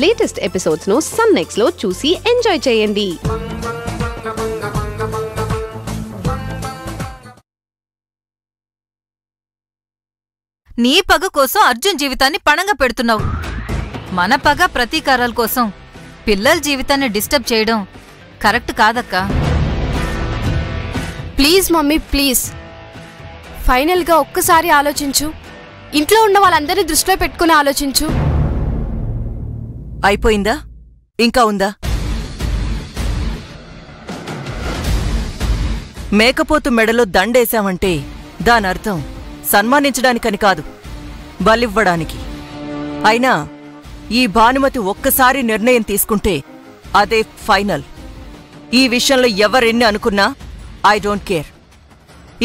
Latest episodes ను sun next లో చూసి ఎంజాయ్ చేయండి. నీ పగ కోసం అర్జున్ జీవితాన్ని పణంగా పెడుతున్నావు. మన పగ ప్రతీకారాల కోసం పిల్లల జీవితాన్ని డిస్టర్బ్ చేయడం కరెక్ట్ కాదక్కా. ప్లీజ్ మమ్మీ ప్లీజ్, ఫైనల్ గా ఒక్కసారి ఆలోచించు. ఇంట్లో ఉన్న వాళ్ళందరినీ దృష్టిలో పెట్టుకుని ఆలోచించు. అయిపోయిందా? ఇంకా ఉందా? మేకపోతు మెడలో దండేశామంటే దానర్థం సన్మానించడానికని కాదు, బలివ్వడానికి. అయినా ఈ భానుమతి ఒక్కసారి నిర్ణయం తీసుకుంటే అదే ఫైనల్. ఈ విషయంలో ఎవరెన్ని అనుకున్నా ఐ డోంట్ కేర్.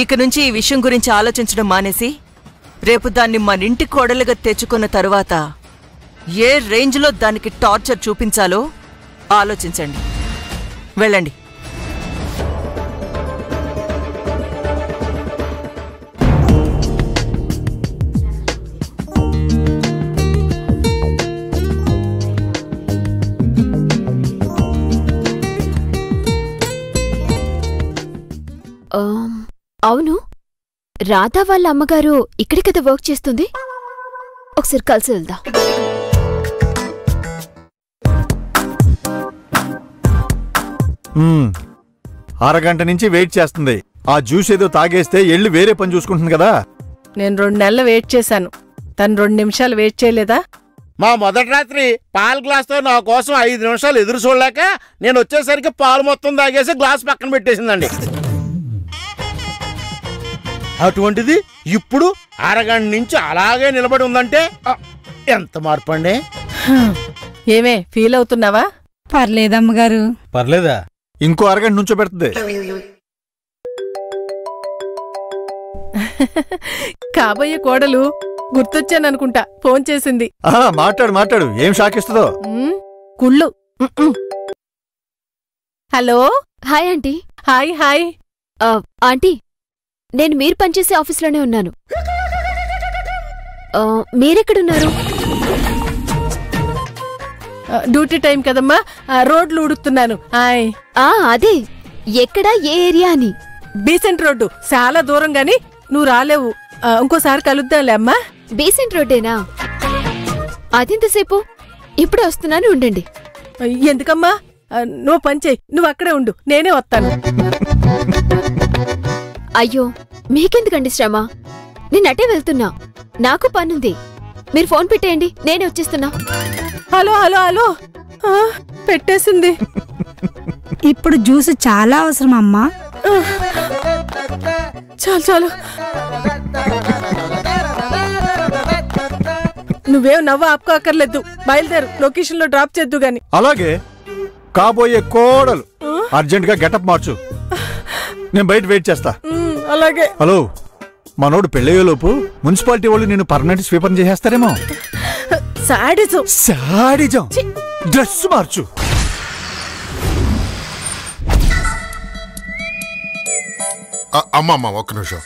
ఇక నుంచి ఈ విషయం గురించి ఆలోచించడం మానేసి రేపు దాన్ని మనింటి కోడలుగా తెచ్చుకున్న తరువాత ఏ రేంజ్లో దానికి టార్చర్ చూపించాలో ఆలోచించండి. వెళ్ళండి. అవును, రాధా వాళ్ళ అమ్మగారు ఇక్కడే కదా వర్క్ చేస్తుంది. ఒకసారి కలిసి వెళ్దా. అరగంట నుంచి వెయిట్ చేస్తుంది. ఆ జ్యూస్ ఏదో తాగేస్తే ఎళ్ళి వేరే పని చూసుకుంటుంది కదా. నేను 2 నెలలు వెయిట్ చేశాను, తను 2 నిమిషాలు వెయిట్ చేయలేదా? మా మొదటి రాత్రి పాల గ్లాస్తో నా కోసం 5 నిమిషాలు ఎదురు చూడలేక నేను వచ్చేసరికి పాలు మొత్తం తాగేసి గ్లాస్ పక్కన పెట్టేసిందండి. అటువంటిది ఇప్పుడు అరగంట నుంచి అలాగే నిలబడి ఉందంటే ఎంత మార్పు అండి. ఏమే ఫీల్ అవుతున్నావా? పర్లేదమ్మగారు. పర్లేదా? ఇంకో అరగంట నుంచో పెడుతుంది. కాబోయే కోడలు గుర్తొచ్చాననుకుంటా, ఫోన్ చేసింది. మాట్లాడు, ఏం షాకిస్తుందో. కుళ్ళు. Hello. Hi aunty. Hi hi. Aunty, నేను మీరు పనిచేసే ఆఫీస్లోనే ఉన్నాను. మీరెక్కడున్నారు? డ్యూటీ టైం కదమ్మా, రోడ్లు ఉడుతున్నాను. అదే, ఎక్కడా, ఏ ఏరియా అని? బీసెంట్ రోడ్డు, చాలా దూరం గాని నువ్వు రాలేవు. ఇంకోసారి కలుద్దాంలే అమ్మా. బీసెంట్ రోడ్డేనా? అదెంతసేపు? ఇప్పుడే వస్తున్నాను, ఉండండి. ఎందుకమ్మా? నువ్వు పని చెయ్యి, నువ్వు అక్కడే ఉండు, నేనే వస్తాను. అయ్యో, మీకెందుకండి శ్రమ? నేనటే వెళ్తున్నా, నాకు పనుంది. మీరు ఫోన్ పెట్టేయండి, నేనే వచ్చేస్తున్నా. హలో హలో హలో, పెట్టేసింది. ఇప్పుడు జ్యూస్ చాలా అవసరం అమ్మా. చాలు, నువ్వేం నవ్వు ఆపుకోక్కర్లేదు. బయలుదేరు, లొకేషన్ లో డ్రాప్ చేద్దు గాని. అలాగే. కాబోయే కోడలు అర్జెంట్ గా గెటప్ మార్చు, నేను బయట వెయిట్ చేస్తా. అలాగే. హలో, మనోడు పెళ్ళయ్యేలోపు మున్సిపాలిటీ వాళ్ళు నేను పర్మనెంట్ స్వీపర్ చేసేస్తారేమో. సాడిజం. డ్రెస్ మార్చు. అమ్మమ్మ ఒక్క నిమిషం,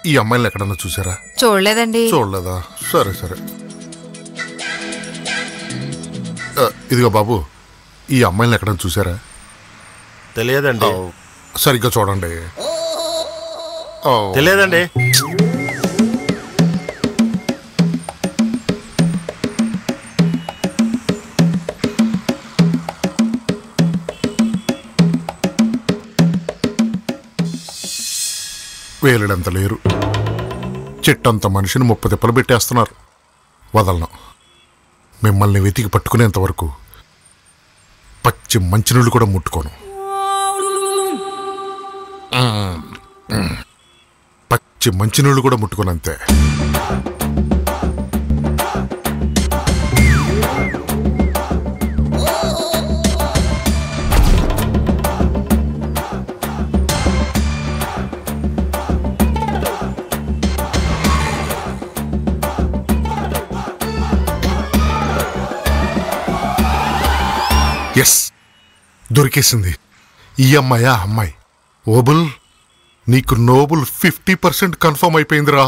ఈ అమ్మాయిని ఎక్కడన్నా చూసారా? చూడలేదండి. చూడలేదా? సరే సరే. ఇదిగో బాబు, ఈ అమ్మాయిని ఎక్కడన్నా చూసారా? తెలియదండి. సరిగ్గా చూడండి. తెలియదండి. వేలుడంత లేరు, చెట్టంత మనిషిని 30 తిప్పలు పెట్టేస్తున్నారు. వదలను. మిమ్మల్ని వెతికి పట్టుకునేంతవరకు పచ్చి మంచినీళ్ళు కూడా ముట్టుకోను. పచ్చి మంచినీళ్ళు కూడా ముట్టుకోనంతే. ఎస్, దొరికేసింది. ఈ అమ్మాయి ఆ అమ్మాయి. ఓబుల్, నీకు నోబుల్ 50% కన్ఫర్మ్ అయిపోయిందిరా.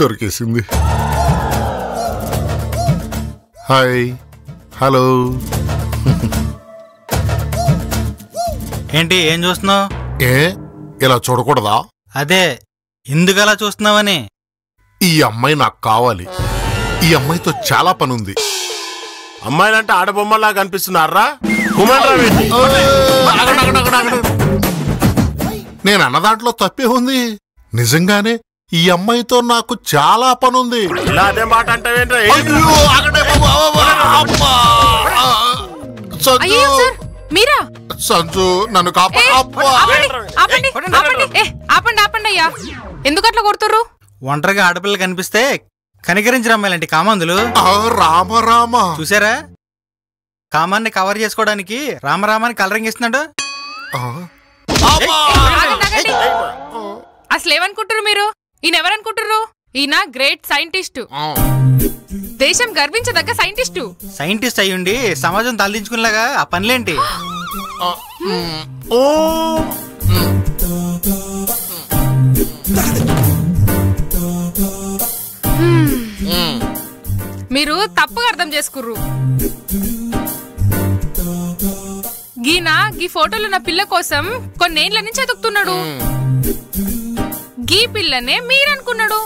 దొరికేసింది. Hi, hello. ఏంటి ఏం చూస్తున్నావు? ఏ ఇలా చూడకూడదా? అదే ఎందుకు అలా చూస్తున్నావని. ఈ అమ్మాయి నాకు కావాలి. ఈ అమ్మాయితో చాలా పని ఉంది. అమ్మాయిలంటే ఆడబొమ్మలా కనిపిస్తున్నారా? నేను అన్న దాంట్లో తప్పే ఉంది. నిజంగానే ఈ అమ్మాయితో నాకు చాలా పనుంది. అదే మాట అంటే సంజు నన్ను ఆపండి. ఎందుకు అట్లా కొడుతుర్రు? ఒంటరిగా ఆడపిల్లలు కనిపిస్తే కనికరించిన అమ్మాయిలంటే కామందులు. రామ చూసారా, కామాన్ని కవర్ చేసుకోవడానికి రామరామాని కలరింగ్ ఇస్తున్నాడు. అసలు ఏమనుకుంటారు మీరు? ఈయన ఎవరనుకుంటారు? ఈయన గ్రేట్ సైంటిస్ట్, దేశం గర్వించదగ్గ సైంటిస్టు. సైంటిస్ట్ అయ్యుండి సమాజం తలదించుకునేలాగా ఆ పనులేంటి? మీరు తప్పుగా అర్థం చేసుకుర్రు. గీనా గీ ఫోటోలో నా పిల్ల కోసం కొన్నేళ్ల నుంచి ఎదుగుతున్నాడు. గీ పిల్లనే మీరనుకున్నాడు.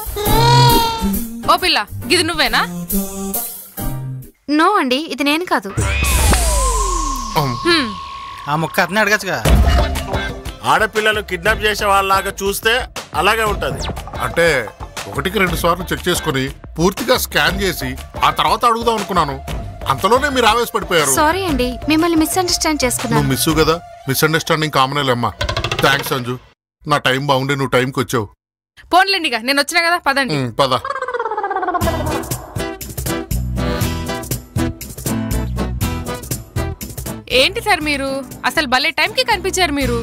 ఓ పిల్ల, గిది నువ్వేనా? నో అండి, ఇది నేను కాదు. ఆ ముక్క అతనే అడగచ్చుగా. ఆడపిల్లలు కిడ్నాప్ చేసే వాళ్ళలాగా చూస్తే అలాగే ఉంటది. అంటే 1-2 సార్లు చెక్ చేసుకుని పూర్తిగా స్కాన్ చేసి ఆ తర్వాత అడుగుదాం అనుకున్నాను. అంతలోనే మీరు ఆవేశపడిపోయారు. సారీ అండి, మిమ్మల్ని మిస్అండర్స్టాండ్ చేసుకున్నాను. నువ్వు మిస్సు కదా, మిస్అండర్స్టాండింగ్ కామనేలేమ్మా. థ్యాంక్స్ సంజు, నా టైం బాగుండే నువ్వు టైంకి వచ్చావు. పోన్లేండిగా, నేను వచ్చినా కదా, పదండి. పద. ఏంటి సార్ మీరు అసలు భలే టైంకి కనిపించారు మీరు.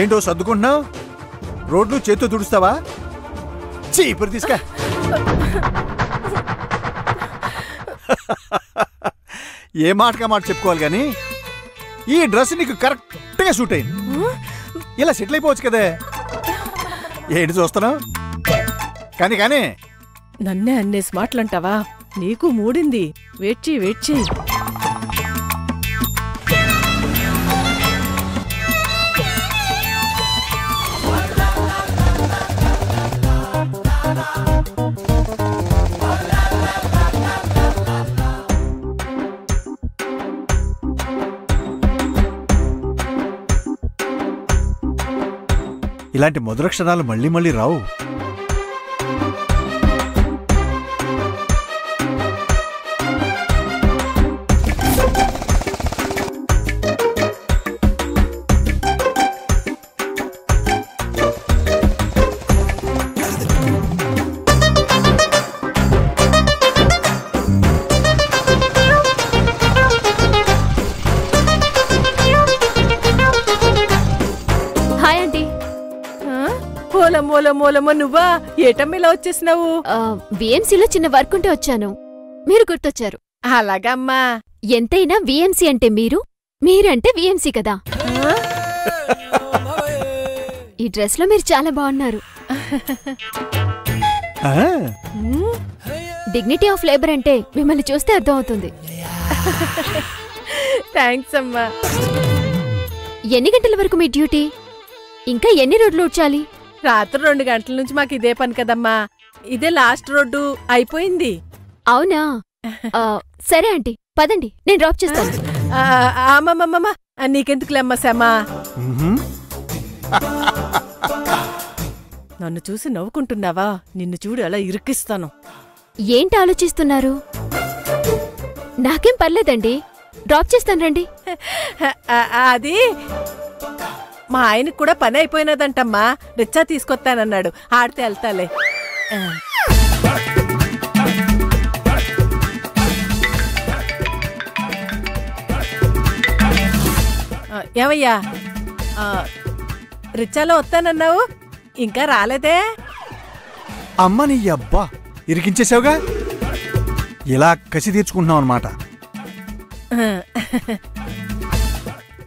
ఏంటో సర్దుకుంటున్నావు? రోడ్లు చేత్తో తుడుస్తావా? ఇప్పుడు తీసుకా. ఏ మాటగా మాట చెప్పుకోవాలి కానీ ఈ డ్రెస్ నీకు కరెక్ట్గా సూట్ అయింది. ఇలా సెటిల్ అయిపోవచ్చు కదే. ఏంటి చూస్తున్నావు? కానీ కానీ నన్నే అన్నేసి మాటలంటావా? నీకు మూడింది. వెయిట్ చెయ్యి. ఇలాంటి మధుర క్షణాలు మళ్ళీ మళ్ళీ రావు. మూలమో నువ్వా? ఏటమ్మిలా వచ్చేసినావు? విఎంసీలో చిన్న వర్క్ ఉంటే వచ్చాను. మీరు గుర్తొచ్చారు. అలాగమ్మా. ఎంతైనా విఎంసీ అంటే మీరంటే విఎంసీ కదా. ఈ డ్రెస్ లో మీరు చాలా బాగున్నారు. డిగ్నిటీ ఆఫ్ లేబర్ అంటే మిమ్మల్ని చూస్తే అర్థం అవుతుంది. థ్యాంక్స్ అమ్మా. ఎన్ని గంటల వరకు మీ డ్యూటీ? ఇంకా ఎన్ని రోడ్లు ఊడ్చాలి? రాత్రి 2 గంటల నుంచి మాకు ఇదే పని కదమ్మా. ఇదే లాస్ట్ రోడ్డు అయిపోయింది. అవునా? సరే ఆంటీ, పదండి, నేను డ్రాప్ చేస్తాను. అమ్మమ్మమ్మ, నీకెందుకులేమ్మా శ్రమ. నన్ను చూసి నవ్వుకుంటున్నావా? నిన్ను చూడు అలా ఇరుక్కిస్తాను. ఏంటి ఆలోచిస్తున్నారు? నాకేం పర్లేదండి, డ్రాప్ చేస్తాను రండి. అది మా ఆయనకు కూడా పని అయిపోయినదంటమ్మా. రిచ్చా తీసుకొస్తానన్నాడు. ఆడితే వెళ్తాలే. ఏమయ్యా, రిచ్చాలో వస్తానన్నావు, ఇంకా రాలేదే? అమ్మ నీ అబ్బా, ఇరికించేసావుగా. ఇలా కసి తీర్చుకుంటున్నావు అనమాట.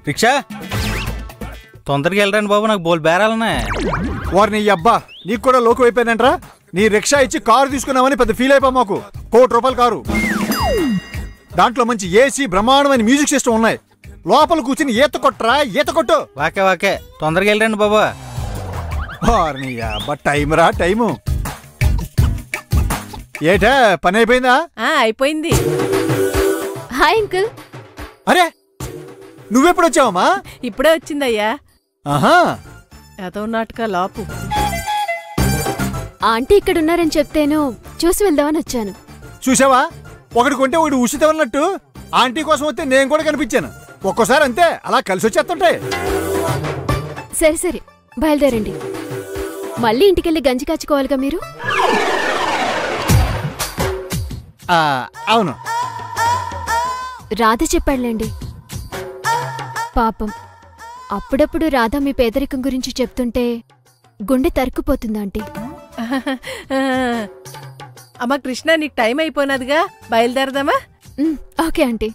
రిక్షా తొందరగా వెళ్ళరండి బాబు, నాకు బోల్ బేరాలన్నాయి. వారు నీ అబ్బా, నీకు కూడా లోకం అయిపోయిందంట్రా. నీ రిక్షా ఇచ్చి కారు తీసుకున్నామని పెద్ద ఫీల్ అయిపో మాకు. ₹1,00,00,000 కారు, దాంట్లో మంచి ఏసీ, బ్రహ్మాండమైన మ్యూజిక్ సిస్టమ్ ఉన్నాయి. లోపల కూర్చుని ఈత కొట్టరా, ఈత కొట్టు. వాకే వాకే, తొందరగా వెళ్ళరండి బాబు. వారు నీ అబ్బా, టైం రా టైము. ఏటా పని అయిపోయిందా? అయిపోయింది. Hi uncle. అరే నువ్వెప్పుడు వచ్చావమ్మా? ఇప్పుడే వచ్చిందయ్యా. ఆహా, ఏదో నాటక లాపు. ఆంటీ ఇక్కడున్నారని చెప్తేను చూసి వెళ్దామని వచ్చాను. చూసావా, ఒకటి కొంటే ఒకటి ఉచితం అన్నట్టు ఆంటీ కోసం వస్తే నేను కూడా కనిపించాను. ఒక్కోసారి అంతే, అలా కలిసి వచ్చేస్తుంటాయి. సరే సరే బయలుదేరండి. మళ్ళీ ఇంటికెళ్ళి గంజి కాచుకోవాలిగా మీరు. అవును, రాధ చెప్పాడులేండి. పాపం, అప్పుడప్పుడు రాధ మీ పేదరికం గురించి చెప్తుంటే గుండె తరుక్కుపోతుందాంటీ. అమ్మ కృష్ణ, నీకు టైం అయిపోయినదిగా, బయలుదేరదామా? Okay aunty.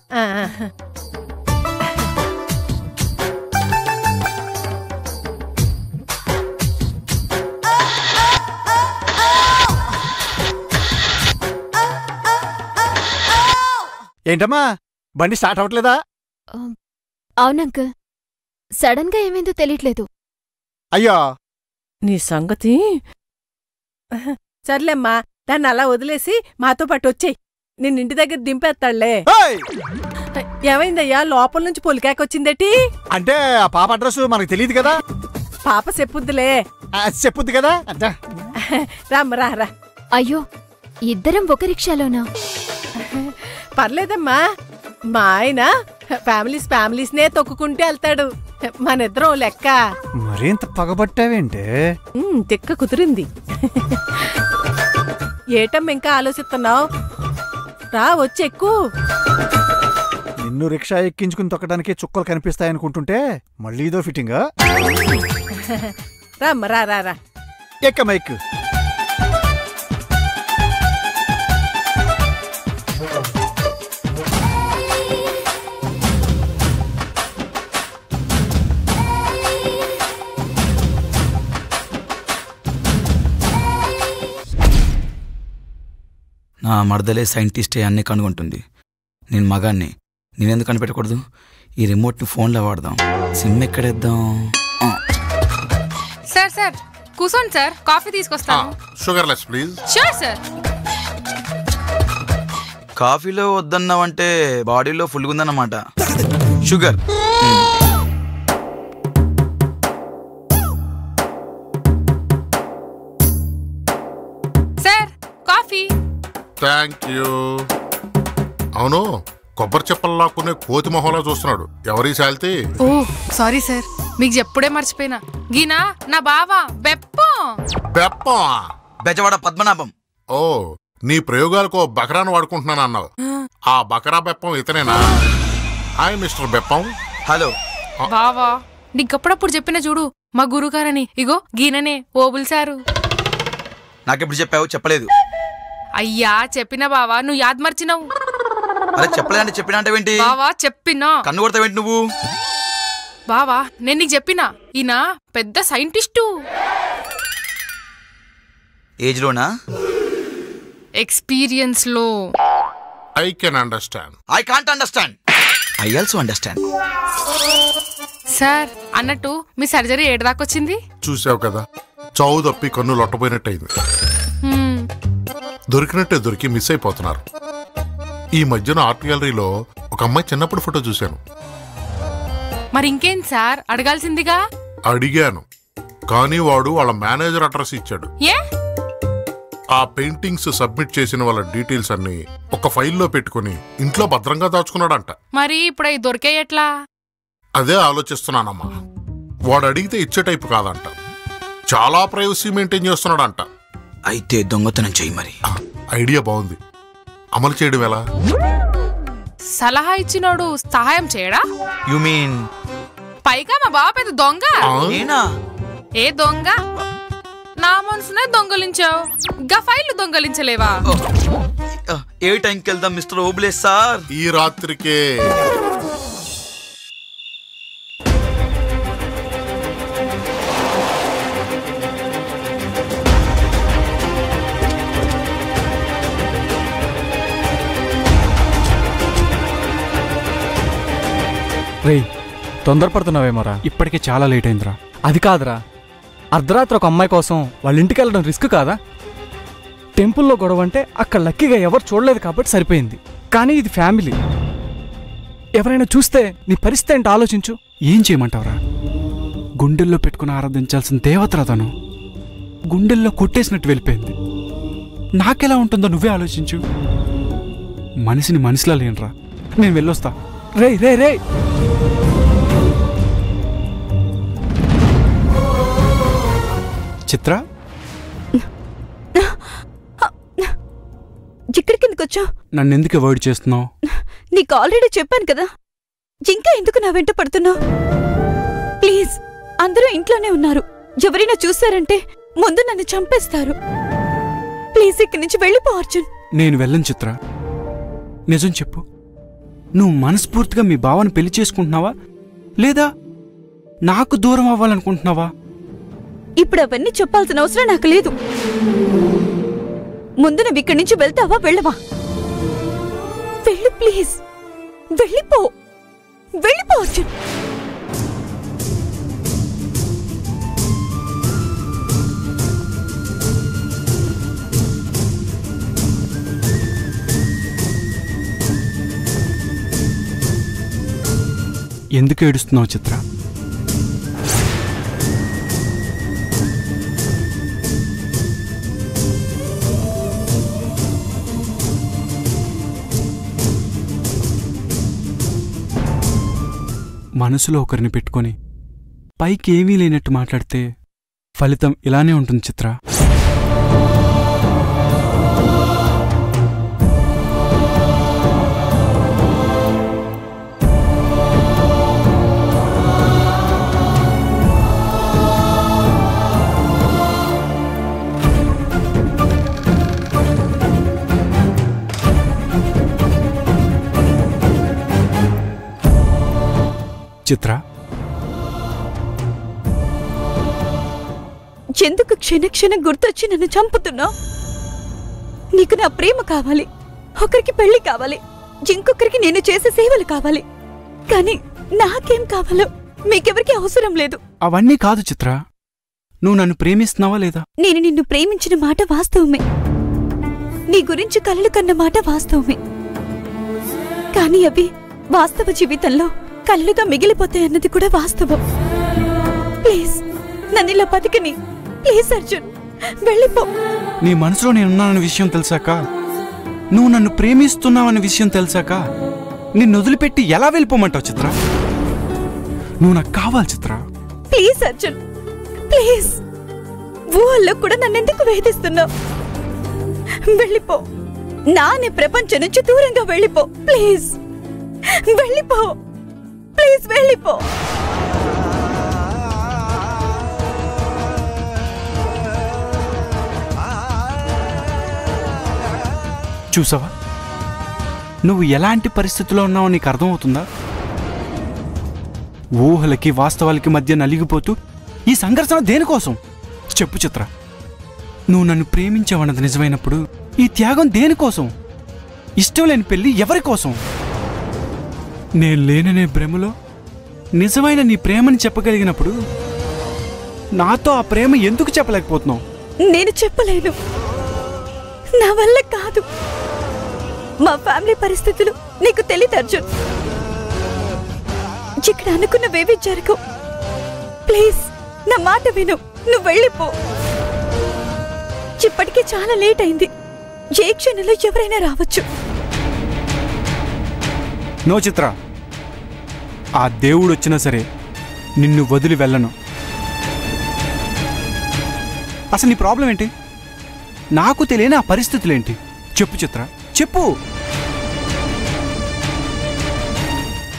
ఏంటమ్మా, బండి స్టార్ట్ అవ్వట్లేదా? అవునంకుల్, సడన్ గా ఏమైందో తెలియట్లేదు. అయ్యో, నీ సంగతి సర్లేమ్మా, దాన్ని అలా వదిలేసి మాతో పాటు వచ్చేయ్. నిన్నింటి దగ్గర దింపేస్తాడులే. ఏమైందయ్యా, లోపల నుంచి పొలికాకొచ్చిందేటి? అంటే ఆ పాప అడ్రస్ మనకు తెలియదు కదా. పాప చెప్పుద్దిలే. చెప్పుద్ది కదా. రామ్మ రా రా. అయ్యో, ఇద్దరం ఒక రిక్షాలోనా? పర్లేదమ్మా, మా ఆయన ఫ్యామిలీస్నే తొక్కుకుంటే వెళ్తాడు. మనిద్దరం లెక్క. మరింత పగబట్టావేంటే? తిక్క కుదిరింది. ఏటమ్మ ఇంకా ఆలోచిస్తున్నావు? రా వచ్చి ఎక్కు. నిన్ను రిక్షా ఎక్కించుకుని తొక్కడానికి చుక్కలు కనిపిస్తాయనుకుంటుంటే మళ్ళీ ఇదో ఫిట్టింగా. రామ్మ రా రా రా. ఎక్కమ్మ ఎక్కు. నా మరదలే సైంటిస్టే అన్నీ కనుగొంటుంది. నేను మగాన్ని, నేనెందుకు కనిపెట్టకూడదు? ఈ రిమోట్ని ఫోన్లో వాడదాం. సిమ్ ఎక్కడేద్దాం? సార్ సార్ కూర్చోండి సార్, కాఫీ తీసుకొస్తాను. Sugar less please. Sure sir. కాఫీలో వద్దన్నావంటే బాడీలో ఫుల్గా ఉందన్నమాట. Sugar. Sir coffee. Thank you. అవును, కొబ్బరి చెప్పలు లాక్కునే కోతి మొహంలో చూస్తున్నాడు. ఎవరి శాల్తీ? ఓ సారీ సార్, మీకు చెప్పుడే మర్చిపోయినా. గీనా నా బావా బెప్పం. బెప్పం? బెజవాడ పద్మనాభం. ఓ, నీ ప్రయోగాలకు బకరాను వాడుకుంటున్నాను అన్నావు. ఆ బకరా బెప్పం ఇతనేనా? Hi mister Beppam. హలో బావా, నీకప్పుడప్పుడు చెప్పిన చూడు మా గురుగారని. ఇగో గీననే ఓబుల్ సారు. నాకెప్పుడు చెప్పావు? చెప్పలేదు. అయ్యా చెప్పిన బావా, నువ్వు యాద్ మర్చినావు. అరే చెప్పలేదంటే చెప్పినా అంటే ఏంటి? బావా చెప్పినా. కన్ను కొడతావేంటి నువ్వు? బావా నేను నీకు చెప్పినా, ఈయన పెద్ద సైంటిస్టు. ఏజ్ లోనా? ఎక్స్పీరియన్స్ లో. I can understand. I can't understand. I also understand. Sir అన్నట్టు మీ సర్జరీ ఏడదాకొచ్చింది? చూసావు కదా, చావు తప్పి కన్ను లొట్టపోయినట్టయింది. దొరికినట్టే దొరికి మిస్ అయిపోతున్నారు. ఈ మధ్యన ఆర్ట్ గ్యాలరీలో ఒక అమ్మాయి చిన్నప్పుడు ఫోటో చూశాను. మరి ఇంకేం సార్ అడగాల్సిందిగా? అడిగాను, కానీ వాడు వాళ్ళ మేనేజర్ అడ్రస్ ఇచ్చాడు. ఏ? ఆ పెయింటింగ్స్ సబ్మిట్ చేసిన వాళ్ళ డీటెయిల్స్ అన్ని ఒక ఫైల్లో పెట్టుకుని ఇంట్లో భద్రంగా దాచుకున్నాడంట. మరి ఇప్పుడు అవి దొరికే ఎట్లా? అదే ఆలోచిస్తున్నానమ్మా. వాడు అడిగితే ఇచ్చే టైపు కాదంట, చాలా ప్రైవసీ మెయింటైన్ చేస్తున్నాడంట. అయితే దొంగతనం చెయ్యి మరి. ఐడియా బాగుంది, అమలు చేయడం ఎలా? సలహా ఇచ్చినోడు సహాయం చేయడా? యు మీన్ పైగా మా బావ పెద్ద దొంగ. నేనా? ఏ దొంగ? నా మనసునే దొంగలించావు, గా ఫైల్ దొంగలించలేవా? ఏ టైంకి వెళ్దాం మిస్టర్ ఓబ్లే సార్? ఈ రాత్రికే. రేయ్, తొందరపడుతున్నావేమోరా, ఇప్పటికే చాలా లేట్ అయిందిరా. అది కాదురా, అర్ధరాత్రి ఒక అమ్మాయి కోసం వాళ్ళ ఇంటికి వెళ్ళడం రిస్క్ కాదా? టెంపుల్లో గొడవ అంటే అక్కడ లక్కీగా ఎవరు చూడలేదు కాబట్టి సరిపోయింది. కానీ ఇది ఫ్యామిలీ, ఎవరైనా చూస్తే నీ పరిస్థితి ఏంటో ఆలోచించు. ఏం చేయమంటావురా? గుండెల్లో పెట్టుకుని ఆరాధించాల్సిన దేవతరా తను గుండెల్లో కొట్టేసినట్టు వెళ్ళిపోయింది. నాకెలా ఉంటుందో నువ్వే ఆలోచించు. మనిషిని మనిషిలా లేనరా. నేను వెళ్ళొస్తా. రే రే రే చిత్ర, ఇక్కడికి ఎందుకు వచ్చావు? నన్ను ఎందుకు అవాయిడ్ చేస్తున్నావు? నీకు ఆల్రెడీ చెప్పాను కదా, ఇంకా ఎందుకు నా వెంట పడుతున్నావు? ప్లీజ్, అందరూ ఇంట్లోనే ఉన్నారు. ఎవరైనా చూశారంటే ముందు నన్ను చంపేస్తారు. ప్లీజ్ ఇక్కడి నుంచి వెళ్ళిపో అర్జున్. నేను వెళ్ళను చిత్ర. నిజం చెప్పు, నువ్వు మనస్ఫూర్తిగా మీ బావని పెళ్లి చేసుకుంటున్నావా లేదా నాకు దూరం అవ్వాలనుకుంటున్నావా? ఇప్పుడు అవన్నీ చెప్పాల్సిన అవసరం నాకు లేదు. ముందు నువ్వు ఇక్కడి నుంచి వెళ్తావా వెళ్ళవా? వెళ్ళు ప్లీజ్, వెళ్ళిపో, వెళ్ళిపో అర్జున్. ఎందుకు ఏడుస్తున్నావు చిత్ర? మనసులో ఒకరిని పెట్టుకొని పైకి ఏమీ లేనట్టు మాట్లాడితే ఫలితం ఇలానే ఉంటుంది చిత్ర. చిత్ర, ఎందుకు క్షణక్షణం గుర్తొచ్చి నన్ను చంపుతున్నావు? నీకు నా ప్రేమ కావాలి, ఒకరికి పెళ్లి కావాలి, ఇంకొకరికి నేను చేసే సేవలు కావాలి. కానీ నాకేం కావాలో మీకెవరికి అవసరం లేదు. అవన్నీ కాదు చిత్ర, నువ్వు నన్ను ప్రేమిస్తున్నావా లేదా? నేను నిన్ను ప్రేమించిన మాట వాస్తవమే, నీ గురించి కలలు కన్న మాట వాస్తవమే. కానీ అవి వాస్తవ జీవితంలో కళ్ళుగా మిగిలిపోతాయన్నది కూడా వాస్తవం. ప్లీజ్ నన్ను ఇలా బతికని. ప్లీజ్ అర్జున్, వెళ్ళిపో. నీ మనసులో నేనున్నానన్న విషయం తెలిసాక, నువ్వు నన్ను ప్రేమిస్తున్నావన్న విషయం తెలిసాక నిన్ను వదిలిపెట్టి ఎలా వెళ్ళిపోమంటావు చిత్ర? నువ్వు నాకు కావాలి చిత్ర. Please Arjun, please. ఊహల్లో కూడా నన్నెందుకు వేధిస్తున్నావు? వెళ్ళిపో, నా నీ ప్రపంచం నుంచి దూరంగా వెళ్ళిపో. ప్లీజ్ వెళ్ళిపో, ప్లీజ్ వెళ్ళిపో. చూసావా, నువ్వు ఎలాంటి పరిస్థితిలో ఉన్నావో నీకు అర్థమవుతుందా? ఊహలకి వాస్తవాలకి మధ్య నలిగిపోతూ ఈ సంఘర్షణ దేనికోసం చెప్పు చిత్ర? నువ్వు నన్ను ప్రేమించావన్నది నిజమైనప్పుడు ఈ త్యాగం దేనికోసం? ఇష్టం లేని పెళ్లి ఎవరి కోసం? నేను లేననే భ్రమలో నిజమైన నీ ప్రేమని చెప్పగలిగినప్పుడు నాతో ఆ ప్రేమ ఎందుకు చెప్పలేకపోతున్నావు? నేను చెప్పలేను, నా వల్ల కాదు. మా ఫ్యామిలీ పరిస్థితులు నీకు తెలియదు అర్జున్. ఇక ఇక్కడ అనుకున్నవేవి జరగవు. ప్లీజ్ నా మాట విను, నువ్వు వెళ్ళిపో. ఇప్పటికే చాలా లేట్ అయింది. ఏ క్షణంలో ఎవరైనా రావచ్చు. నో చిత్ర, ఆ దేవుడు వచ్చినా సరే నిన్ను వదిలి వెళ్ళను. అసలు నీ ప్రాబ్లం ఏంటి? నాకు తెలియని ఆ పరిస్థితులేంటి? చెప్పు చిత్ర, చెప్పు.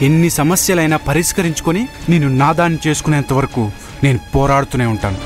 ఎన్ని సమస్యలైనా పరిష్కరించుకొని నేను నాదాన్ని చేసుకునేంత వరకు నేను పోరాడుతూనే ఉంటాను.